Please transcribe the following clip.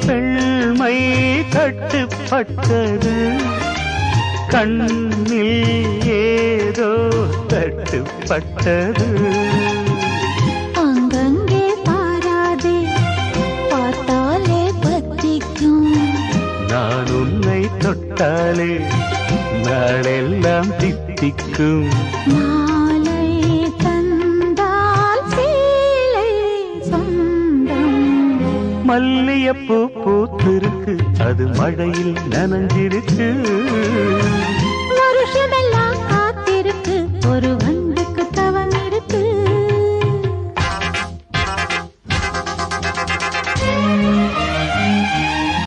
பெண்மை தட்டுப்பட்டது கண்ணில் ஏதோ தட்டுப்பட்டது அங்கங்கே பாராதே பார்த்தாலே பத்திக்கும் நான் உன்னை தொட்டாலே நாளெல்லாம் தித்திக்கும் மாலை தந்தால் சேலை சொந்தம் மல்லியப்பூ பூத்திருக்கு அது மழையில் நனைஞ்சிருக்கு